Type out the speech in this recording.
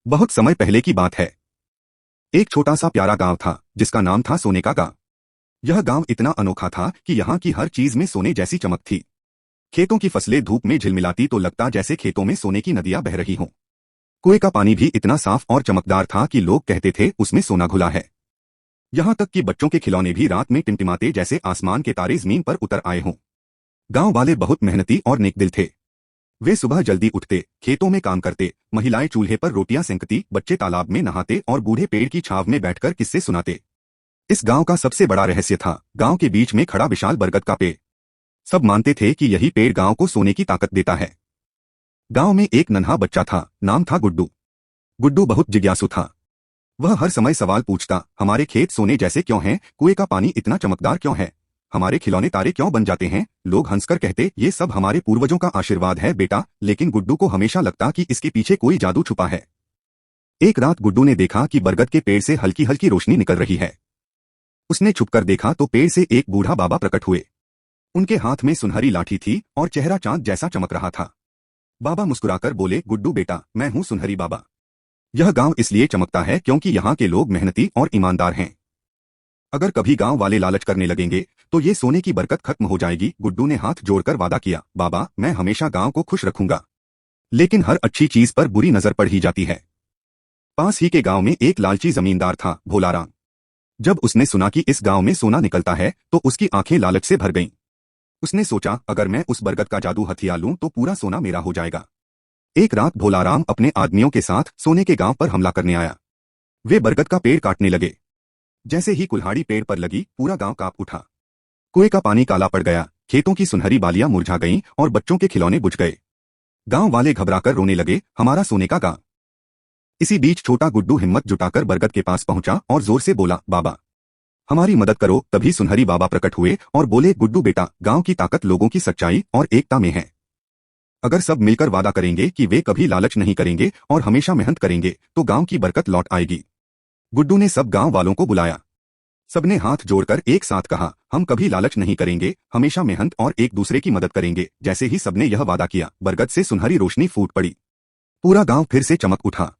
बहुत समय पहले की बात है। एक छोटा सा प्यारा गांव था जिसका नाम था सोने का गांव। यह गांव इतना अनोखा था कि यहाँ की हर चीज में सोने जैसी चमक थी। खेतों की फसलें धूप में झिलमिलाती तो लगता जैसे खेतों में सोने की नदियां बह रही हों। कुएं का पानी भी इतना साफ और चमकदार था कि लोग कहते थे उसमें सोना घुला है। यहाँ तक कि बच्चों के खिलौने भी रात में टिमटिमाते जैसे आसमान के तारे जमीन पर उतर आए हों। गांव वाले बहुत मेहनती और नेकदिल थे। वे सुबह जल्दी उठते, खेतों में काम करते, महिलाएं चूल्हे पर रोटियां सेंकती, बच्चे तालाब में नहाते और बूढ़े पेड़ की छांव में बैठकर किस्से सुनाते। इस गांव का सबसे बड़ा रहस्य था गांव के बीच में खड़ा विशाल बरगद का पेड़। सब मानते थे कि यही पेड़ गांव को सोने की ताकत देता है। गांव में एक नन्हा बच्चा था, नाम था गुड्डू। गुड्डू बहुत जिज्ञासु था। वह हर समय सवाल पूछता, हमारे खेत सोने जैसे क्यों हैं? कुएं का पानी इतना चमकदार क्यों है? हमारे खिलौने तारे क्यों बन जाते हैं? लोग हंसकर कहते, ये सब हमारे पूर्वजों का आशीर्वाद है बेटा। लेकिन गुड्डू को हमेशा लगता कि इसके पीछे कोई जादू छुपा है। एक रात गुड्डू ने देखा कि बरगद के पेड़ से हल्की हल्की रोशनी निकल रही है। उसने छुपकर देखा तो पेड़ से एक बूढ़ा बाबा प्रकट हुए। उनके हाथ में सुनहरी लाठी थी और चेहरा चांद जैसा चमक रहा था। बाबा मुस्कुराकर बोले, गुड्डू बेटा, मैं हूं सुनहरी बाबा। यह गांव इसलिए चमकता है क्योंकि यहाँ के लोग मेहनती और ईमानदार हैं। अगर कभी गांव वाले लालच करने लगेंगे तो ये सोने की बरकत खत्म हो जाएगी। गुड्डू ने हाथ जोड़कर वादा किया, बाबा, मैं हमेशा गांव को खुश रखूंगा। लेकिन हर अच्छी चीज पर बुरी नजर पड़ ही जाती है। पास ही के गांव में एक लालची जमींदार था, भोलाराम। जब उसने सुना कि इस गांव में सोना निकलता है तो उसकी आंखें लालच से भर गईं। उसने सोचा, अगर मैं उस बरगद का जादू हथिया लूं तो पूरा सोना मेरा हो जाएगा। एक रात भोलाराम अपने आदमियों के साथ सोने के गांव पर हमला करने आया। वे बरगद का पेड़ काटने लगे। जैसे ही कुल्हाड़ी पेड़ पर लगी, पूरा गांव कांप उठा। कुएं का पानी काला पड़ गया, खेतों की सुनहरी बालियां मुरझा गईं और बच्चों के खिलौने बुझ गए। गांव वाले घबराकर रोने लगे, हमारा सोने का गांव। इसी बीच छोटा गुड्डू हिम्मत जुटाकर बरगद के पास पहुंचा और जोर से बोला, बाबा, हमारी मदद करो। तभी सुनहरी बाबा प्रकट हुए और बोले, गुड्डू बेटा, गांव की ताकत लोगों की सच्चाई और एकता में है। अगर सब मिलकर वादा करेंगे कि वे कभी लालच नहीं करेंगे और हमेशा मेहनत करेंगे तो गांव की बरकत लौट आएगी। गुड्डू ने सब गांव वालों को बुलाया। सबने हाथ जोड़कर एक साथ कहा, हम कभी लालच नहीं करेंगे, हमेशा मेहनत और एक दूसरे की मदद करेंगे। जैसे ही सबने यह वादा किया, बरगद से सुनहरी रोशनी फूट पड़ी। पूरा गांव फिर से चमक उठा।